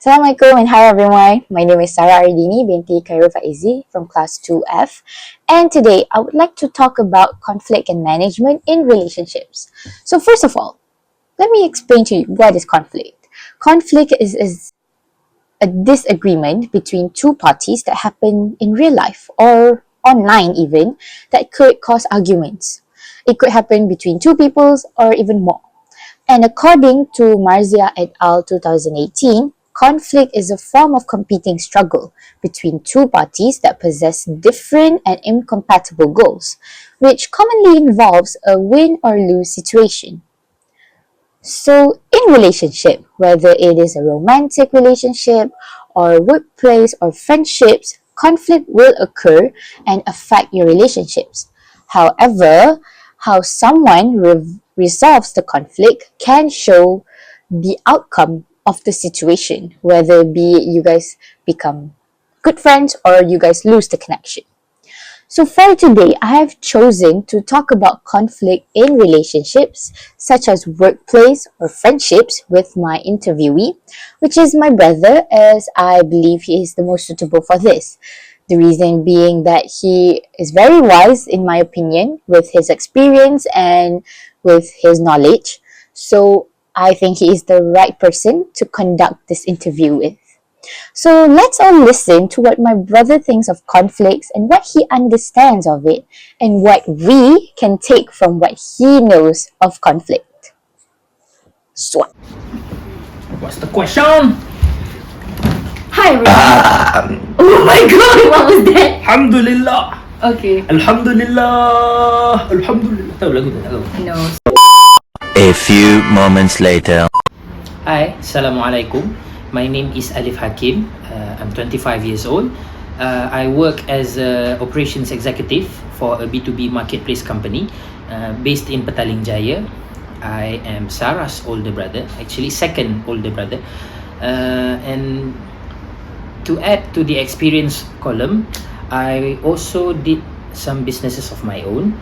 Assalamualaikum and hi everyone. My name is Sarah Ardini binti Khairul Faizi from class 2F, and today I would like to talk about conflict and management in relationships. So first of all, let me explain to you what is conflict. Conflict is a disagreement between two parties that happen in real life or online even that could cause arguments. It could happen between two peoples or even more. And according to Marzia et al. 2018, conflict is a form of competing struggle between two parties that possess different and incompatible goals, which commonly involves a win or lose situation. So, in relationship, whether it is a romantic relationship or workplace or friendships, conflict will occur and affect your relationships. However, how someone resolves the conflict can show the outcome of the situation, whether be it you guys become good friends or you guys lose the connection. So for today, I have chosen to talk about conflict in relationships, such as workplace or friendships, with my interviewee, which is my brother, as I believe he is the most suitable for this. The reason being that he is very wise, in my opinion, with his experience and with his knowledge. So I think he is the right person to conduct this interview with. So let's all listen to what my brother thinks of conflicts and what he understands of it, and what we can take from what he knows of conflict. Swat. What's the question? Hi everyone. Oh my god, what was that? Alhamdulillah. Okay. Alhamdulillah. Alhamdulillah. Tahu lagu tu? Tak tahu. No. A few moments later. Hi, Assalamualaikum. My name is Alif Hakim. I'm 25 years old. I work as an operations executive for a B2B marketplace company based in Petaling Jaya. I am Sarah's older brother, actually second older brother. And to add to the experience column, I also did some businesses of my own.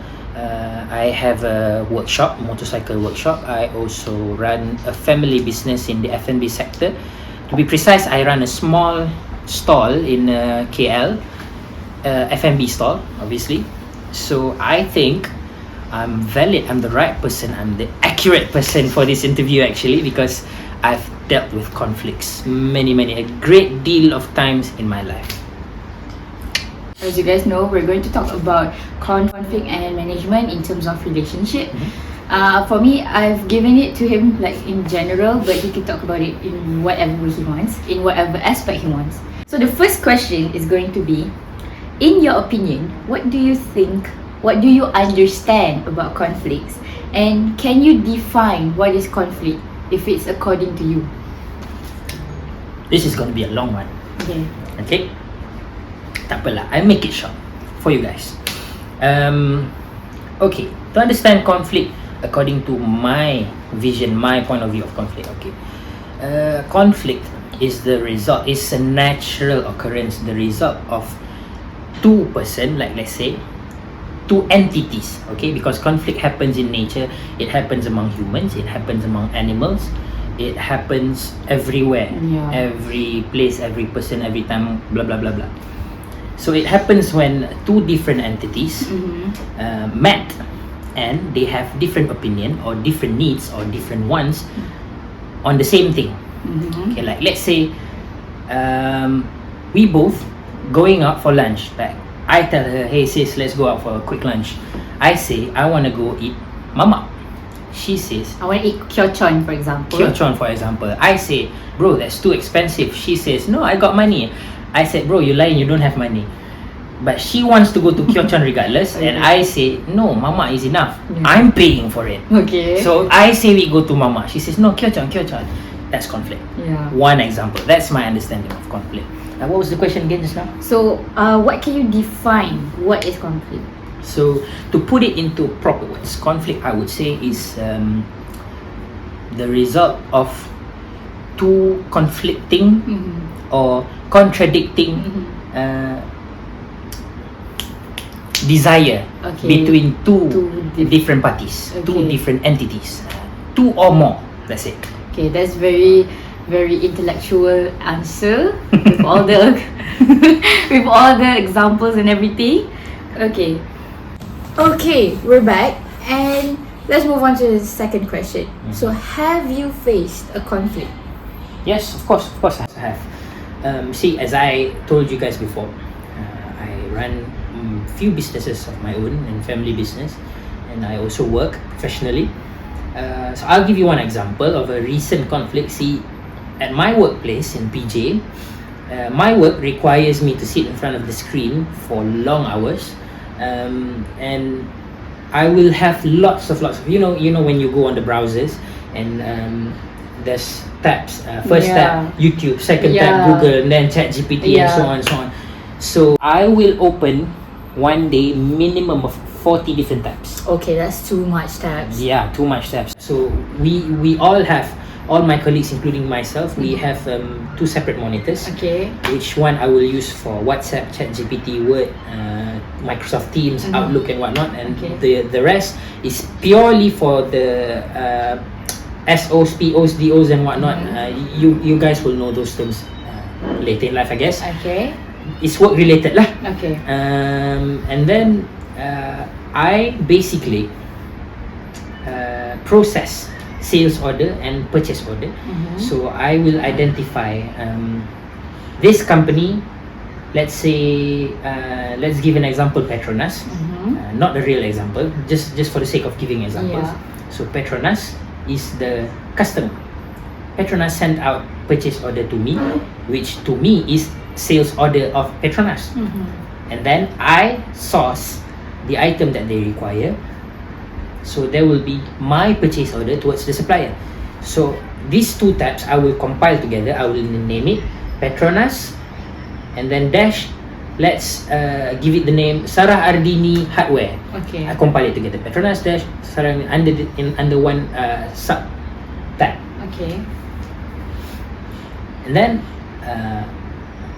I have a workshop, motorcycle workshop. I also run a family business in the F&B sector. To be precise, I run a small stall in KL, F&B stall, obviously. So I think I'm valid, I'm the right person, I'm the accurate person for this interview actually, because I've dealt with conflicts a great deal of times in my life. As you guys know, we're going to talk about conflict and management in terms of relationship. For me, I've given it to him like in general, but he can talk about it in whatever way he wants, in whatever aspect he wants. So the first question is going to be, in your opinion, what do you think, what do you understand about conflicts? And can you define what is conflict if it's according to you? This is going to be a long one. Okay? Tak apalah, I make it short for you guys. Okay, to understand conflict according to my vision, my point of view of conflict, okay. Conflict is the result, is a natural occurrence, the result of two person, like let's say, two entities, okay, because conflict happens in nature, it happens among humans, it happens among animals, it happens everywhere, every place, every person, every time, blah blah blah blah. So it happens when two different entities met and they have different opinion or different needs or different wants on the same thing. Okay, like let's say we both going out for lunch. Like I tell her, hey sis, let's go out for a quick lunch. I say I want to go eat mamak. She says I want to eat kyochon, for example. I say, bro, that's too expensive. She says, no, I got money. I said, bro, you lying, you don't have money. But she wants to go to kyochon regardless, and I say, no, mama is enough. I'm paying for it. Okay. So I say we go to mama. She says, no, kyochon. That's conflict. One example. That's my understanding of conflict. What was the question again just now? So, what can you define? What is conflict? So, to put it into proper words, conflict, I would say, is the result of two conflicting or contradicting desire between two different parties, two different entities, two or more, let's say. Okay, that's very very intellectual answer with all the with all the examples and everything. Okay, we're back and let's move on to the second question. So, have you faced a conflict? Yes, of course I have. See, as I told you guys before, I run few businesses of my own and family business, and I also work professionally. So I'll give you one example of a recent conflict. See, at my workplace in PJ, my work requires me to sit in front of the screen for long hours, and I will have lots of you know when you go on the browsers and there's tabs, first tab YouTube, second tab Google, and then ChatGPT and so on and so on. So I will open one day minimum of 40 different tabs. Okay, that's too much tabs. Yeah, too much tabs. So we all have, all my colleagues including myself, we have two separate monitors. Okay. Which one I will use for WhatsApp, ChatGPT, Word, Microsoft Teams, Outlook and whatnot, and the rest is purely for the SOs, POs, DOs and whatnot. You guys will know those terms later in life, I guess. Okay. It's work related lah. Okay. And then I basically process sales order and purchase order. So I will identify this company. Let's say let's give an example, Petronas. Not a real example, just for the sake of giving examples. So Petronas is the customer. Petronas sent out purchase order to me, which to me is sales order of Petronas. And then I source the item that they require. So there will be my purchase order towards the supplier. So these two tabs I will compile together. I will name it Petronas, and then dash, let's give it the name Sarah Ardini Hardware. Okay. I compile it together. Petronas dash Sarah under one sub tab. Okay. And then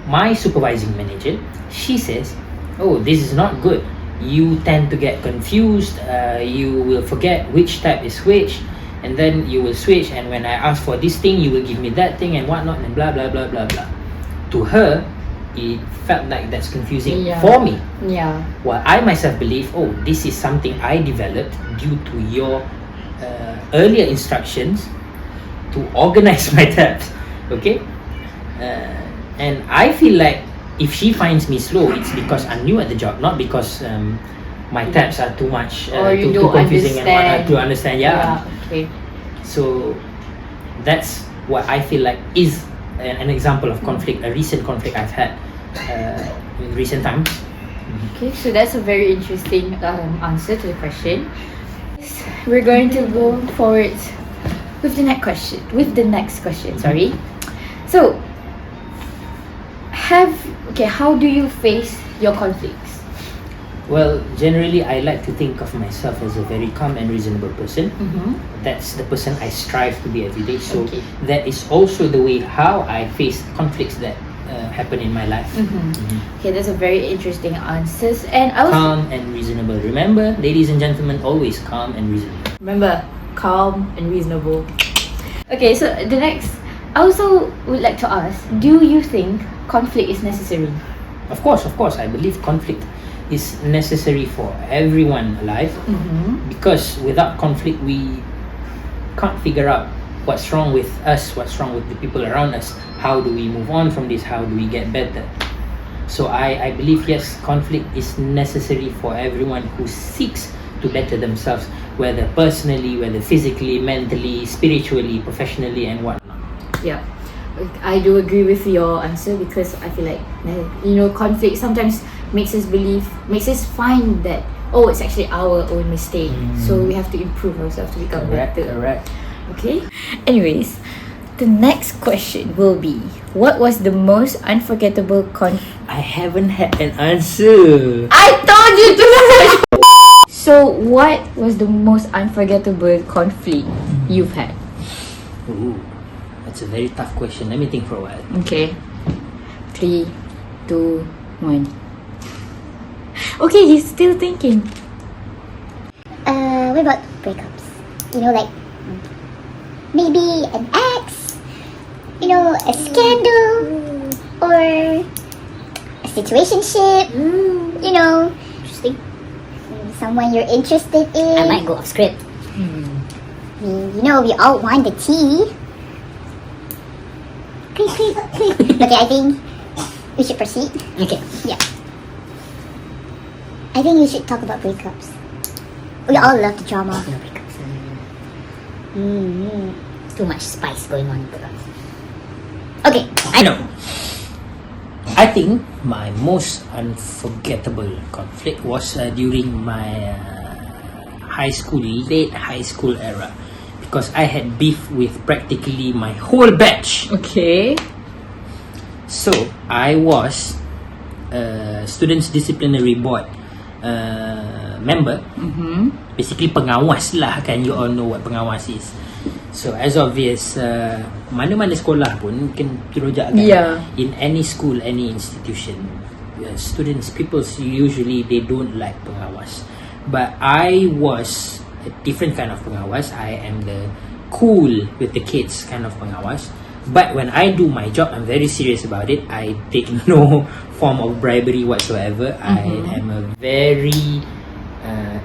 my supervising manager, she says, oh, this is not good. You tend to get confused, you will forget which tab is which, and then you will switch, and when I ask for this thing, you will give me that thing and whatnot, and blah blah blah blah blah. To her, it felt like that's confusing for me. Yeah. While I myself believe, oh, this is something I developed due to your earlier instructions to organize my tabs. Okay? And I feel like if she finds me slow, it's because I'm new at the job, not because my tabs are too much, too confusing and whatnot to understand. Yeah. Okay. So that's what I feel like is an example of conflict, a recent conflict I've had in recent times. Okay, so that's a very interesting answer to the question. We're going to go forward with the next question. Sorry. So, how do you face your conflicts? Well, generally I like to think of myself as a very calm and reasonable person. That's the person I strive to be every day. So that is also the way how I face conflicts that happen in my life. Okay, that's a very interesting answer. And I was calm and reasonable. Remember, ladies and gentlemen, always calm and reasonable. Remember, calm and reasonable. Okay, so the next, I also would like to ask, do you think conflict is necessary? Of course, I believe conflict is necessary for everyone alive, because without conflict we can't figure out what's wrong with us, what's wrong with the people around us, how do we move on from this, how do we get better. So I believe, yes, conflict is necessary for everyone who seeks to better themselves, whether personally, whether physically, mentally, spiritually, professionally and whatnot. Yeah, I do agree with your answer, because I feel like, conflict sometimes makes us find that, oh, it's actually our own mistake. So we have to improve ourselves to become better. Correct. Okay. Anyways, the next question will be, what was the most unforgettable I haven't had an answer. I told you to search. So, what was the most unforgettable conflict you've had? Ooh, that's a very tough question. Let me think for a while. Okay. 3, 2, 1. Okay, you're still thinking. What about breakups? Like maybe an ex a scandal or a situationship. Interesting. Someone you're interested in. I might go off script. We all want the tea. Okay, I think we should proceed. Okay. Yeah. I think we should talk about breakups. We all love the drama. No breakups. Too much spice going on. Okay, I know. I think my most unforgettable conflict was during my late high school era, because I had beef with practically my whole batch. Okay. So I was a students disciplinary board member. Basically pengawas lah, kan, you all know what pengawas is. So as obvious, mana-mana sekolah pun mungkin rojak kan, Yeah. in any school, any institution, people usually they don't like pengawas. But I was a different kind of pengawas. I am the cool with the kids kind of pengawas. But when I do my job, I'm very serious about it. I take no form of bribery whatsoever. I am a very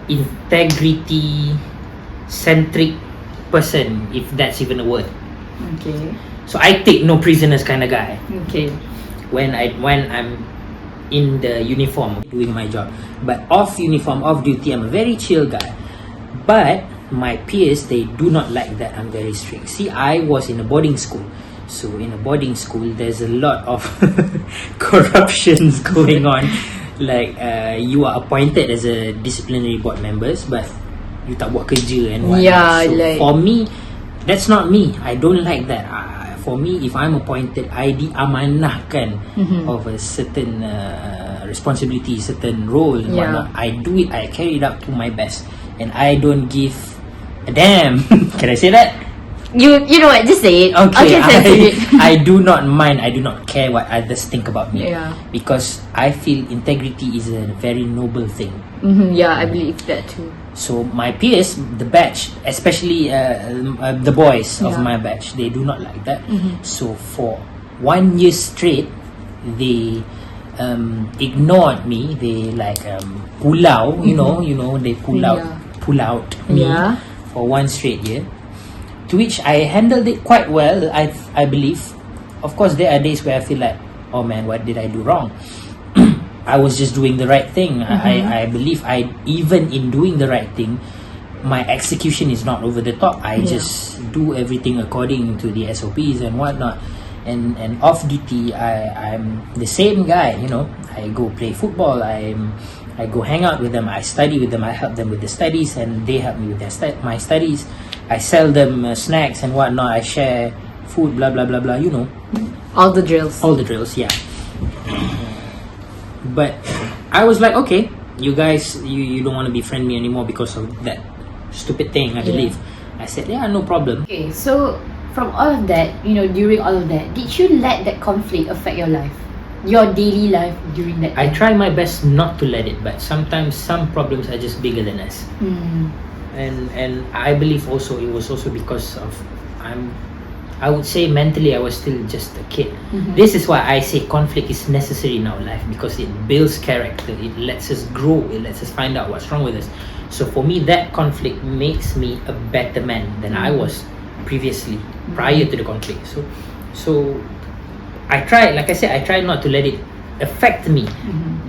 integrity-centric person, if that's even a word. Okay. So I take no prisoners kind of guy. Okay. When I'm in the uniform doing my job, but off uniform, off duty, I'm a very chill guy. But my peers, they do not like that I'm very strict. See, I was in a boarding school, so in a boarding school there's a lot of corruptions going on. Like you are appointed as a disciplinary board members, but you tak buat kerja and whatnot. Yeah, so like, for me, that's not me. I don't like that. For me, if I'm appointed, I diamanahkan of a certain responsibility, certain role and whatnot. I do it, I carry it out to my best, and I don't give a damn. Can I say that? You know what? Just say it. Okay, Censor it. I do not mind. I do not care what others think about me. Yeah. Because I feel integrity is a very noble thing. Yeah, I believe that too. So my peers, the batch, especially the boys of my batch, they do not like that. So for 1 year straight, they ignored me. They like pulau, they pull out me for 1 straight year. To which I handled it quite well, I believe. Of course, there are days where I feel like, oh man, what did I do wrong? I was just doing the right thing. I believe even in doing the right thing, my execution is not over the top. I just do everything according to the SOPs and whatnot. And off duty, I'm the same guy. I go play football. I go hang out with them. I study with them. I help them with the studies, and they help me with my studies. I sell them snacks and whatnot. I share food, blah blah blah blah. All the drills. All the drills, yeah. But I was like, okay, you guys, you don't want to befriend me anymore because of that stupid thing, I believe. I said, yeah, no problem. Okay, so from all of that, during all of that, did you let that conflict affect your life? Your daily life during that I time? try my best not to let it, but sometimes some problems are just bigger than us. And I believe also it was also because of I would say mentally I was still just a kid. This is why I say conflict is necessary in our life, because it builds character, it lets us grow, it lets us find out what's wrong with us. So for me, that conflict makes me a better man than I was previously, prior to the conflict. So I try, like I said, I try not to let it affect me,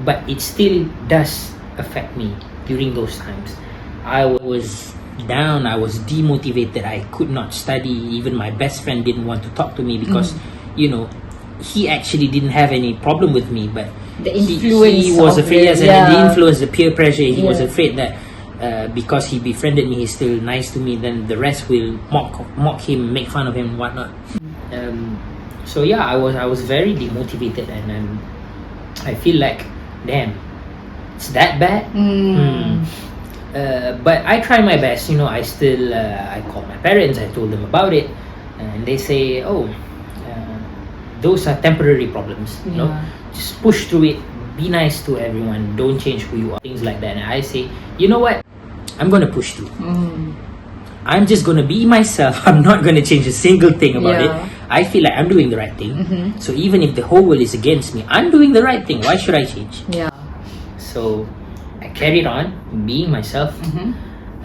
but it still does affect me during those times. I was down, I was demotivated, I could not study. Even my best friend didn't want to talk to me because he actually didn't have any problem with me, but The influence he was of afraid, it, and the influence, the peer pressure, he was Yeah. afraid that because he befriended me, he's still nice to me, then the rest will mock him, make fun of him and whatnot. So yeah, I was very demotivated, and I feel like, damn, it's that bad. But I try my best. I still I called my parents. I told them about it, and they say, "Oh, those are temporary problems. Just push through it. Be nice to everyone. Don't change who you are. Things like that." And I say, "You know what? I'm gonna push through. I'm just gonna be myself. I'm not gonna change a single thing about it. I feel like I'm doing the right thing. So even if the whole world is against me, I'm doing the right thing. Why should I change? Yeah. So I carried on being myself,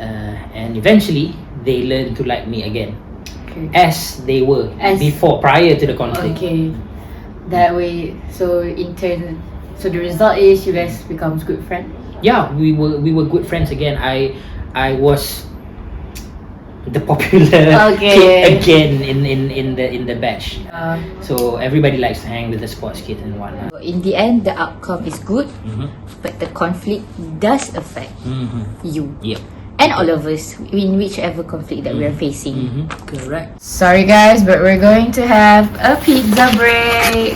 and eventually they learned to like me again, as they were before, prior to the conflict. Okay. That way, so in turn, so the result is you guys becomes good friends. Yeah, we were good friends again. I was the popular kid again in the batch. So everybody likes to hang with the sports kid and whatnot. In the end, the outcome is good, but the conflict does affect you Yep. and all of us in whichever conflict that we are facing. Correct. Sorry guys, but we're going to have a pizza break.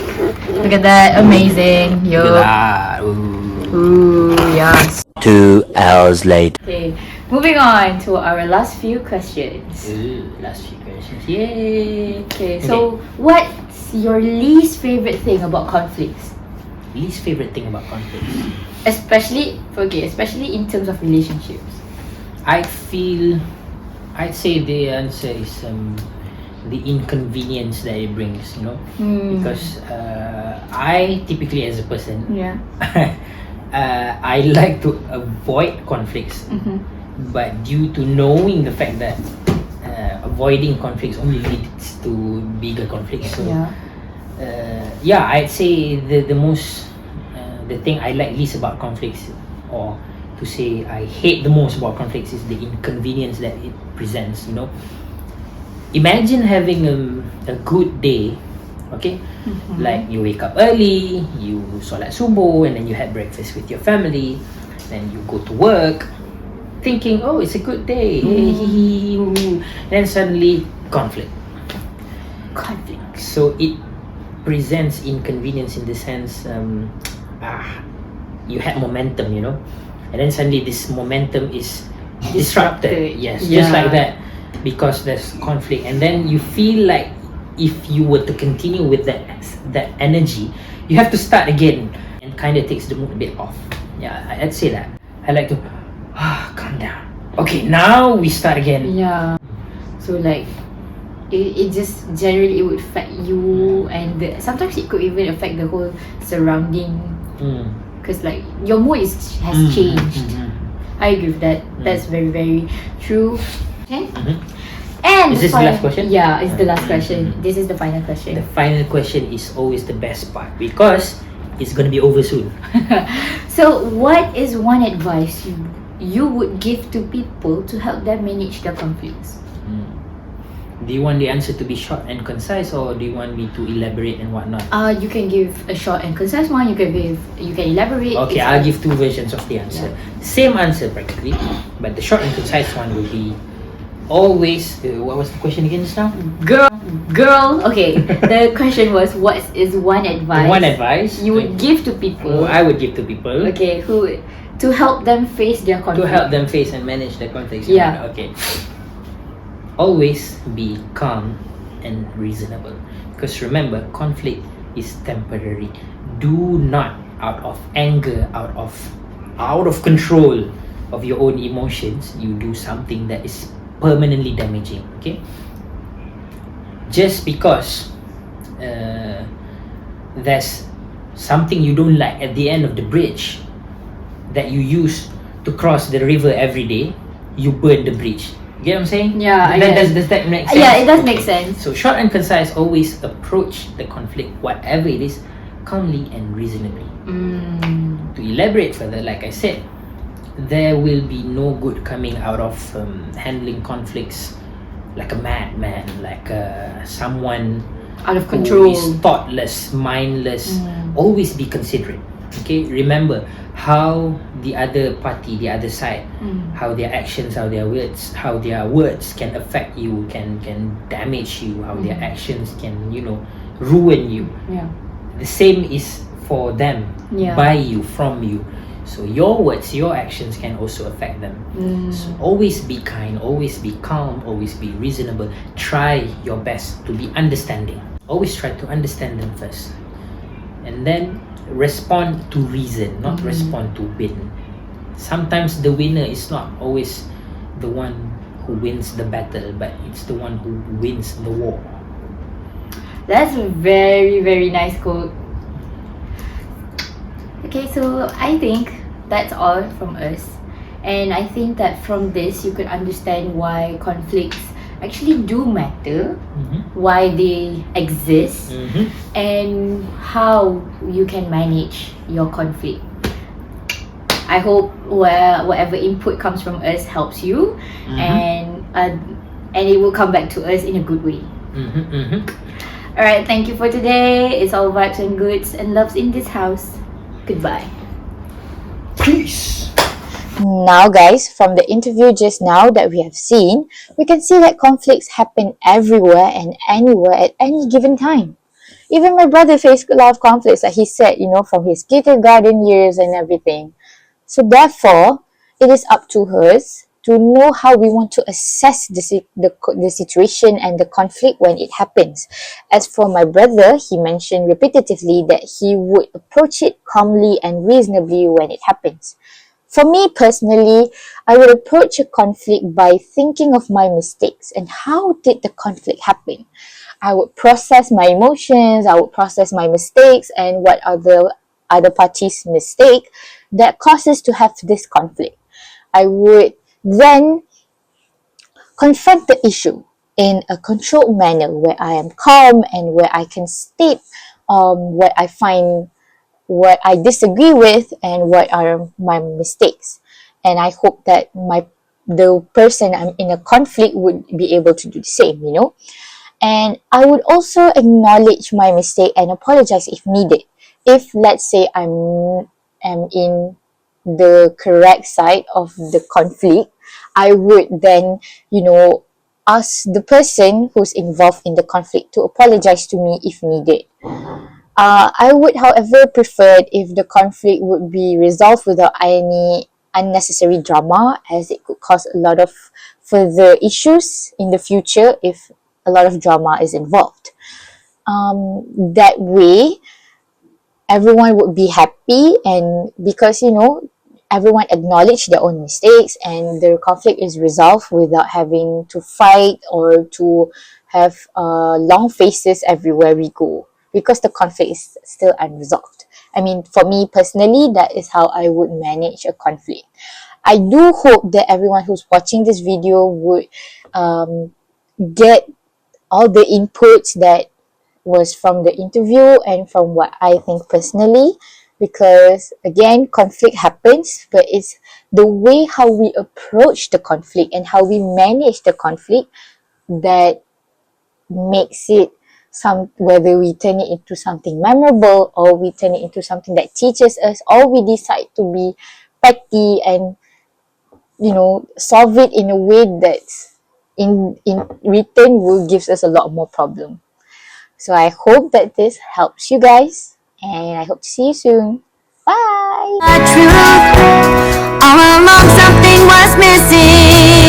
Look at that, amazing. Yo. Look at that. Ooh. Ooh, yes. 2 hours later. Okay, moving on to our last few questions. Ooh, last few questions. Yay. Okay, so what's your least favorite thing about conflicts? Least favorite thing about conflicts. Especially in terms of relationships. I'd say the answer is the inconvenience that it brings, because I typically, as a person, Yeah. I like to avoid conflicts, but due to knowing the fact that avoiding conflicts only leads to bigger conflicts, so I'd say the most the thing I like least about conflicts, or to say I hate the most about conflicts, is the inconvenience that it presents. Imagine having a good day, okay? Like you wake up early, you solat subuh, and then you had breakfast with your family, then you go to work thinking, oh, it's a good day, then suddenly conflict. So it presents inconvenience in the sense you had momentum, and then suddenly this momentum is disrupted. Yes, just like that, because there's conflict, and then you feel like if you were to continue with that energy, you have to start again, and kind of takes the mood a bit off. Yeah, I'd say that. I like to calm down. Okay, now we start again. Yeah. So like, it just generally it would affect you, and sometimes it could even affect the whole surrounding. Because like your mood has changed. I agree with that. That's very, very true. Okay. And is this the last question? Yeah, it's the last question. This is the final question. The final question is always the best part, because it's gonna be over soon. So, what is one advice you would give to people to help them manage their conflicts? Do you want the answer to be short and concise, or do you want me to elaborate and whatnot? You can give a short and concise one. You can elaborate. Okay, I'll give two versions of the answer. Same answer practically, but the short and concise one will be always. What was the question again just now? Girl. Okay. The question was, what is one advice? One advice you would give to people. I would give to people. Okay, to help them face their conflict. To help them face and manage their conflicts. Yeah. Okay. Always be calm and reasonable, because remember, conflict is temporary. Do not, out of anger, out of control of your own emotions, you do something that is permanently damaging. Okay, just because there's something you don't like at the end of the bridge that you use to cross the river every day, you burn the bridge. Get what I'm saying? Yeah. Does that make sense? Yeah, it does make sense. So short and concise, always approach the conflict, whatever it is, calmly and reasonably. To elaborate further, like I said, there will be no good coming out of handling conflicts like a madman, like someone out of control, who is thoughtless, mindless. Always be considerate. Okay, remember how the other party, the other side, how their actions, how their words can affect you, can damage you, how their actions can ruin you. The same is for them, by you, from you. So your words, your actions can also affect them. So always be kind, always be calm, always be reasonable. Try your best to be understanding. Always try to understand them first, and then respond to reason, not respond to win. Sometimes the winner is not always the one who wins the battle, but it's the one who wins the war. That's a very, very nice quote. Okay, so I think that's all from us. And I think that from this, you can understand why conflicts actually do matter, why they exist, and how you can manage your conflict. I hope whatever input comes from us helps you, and it will come back to us in a good way. Alright, thank you for today. It's all vibes and goods and loves in this house. Goodbye. Peace. Now, guys, from the interview just now that we have seen, we can see that conflicts happen everywhere and anywhere at any given time. Even my brother faced a lot of conflicts, like he said, from his kindergarten years and everything. So therefore, it is up to us to know how we want to assess the situation and the conflict when it happens. As for my brother, he mentioned repetitively that he would approach it calmly and reasonably when it happens. For me personally, I would approach a conflict by thinking of my mistakes and how did the conflict happen. I would process my emotions, I would process my mistakes and what are the other party's mistake that causes to have this conflict. I would then confront the issue in a controlled manner where I am calm and where I can state what I find, what I disagree with, and what are my mistakes. And I hope that the person I'm in a conflict would be able to do the same, And I would also acknowledge my mistake and apologize if needed. If, let's say, am in the correct side of the conflict, I would then, ask the person who's involved in the conflict to apologize to me if needed. I would, however, prefer if the conflict would be resolved without any unnecessary drama, as it could cause a lot of further issues in the future if a lot of drama is involved. That way, everyone would be happy, and because everyone acknowledge their own mistakes and the conflict is resolved without having to fight or to have long faces everywhere we go, because the conflict is still unresolved. I mean, for me personally, that is how I would manage a conflict. I do hope that everyone who's watching this video would get all the inputs that was from the interview and from what I think personally, because again, conflict happens, but it's the way how we approach the conflict and how we manage the conflict that makes it whether we turn it into something memorable or we turn it into something that teaches us, or we decide to be petty and solve it in a way that's in return will gives us a lot more problem. So I hope that this helps you guys, and I hope to see you soon. Bye! All along something was missing.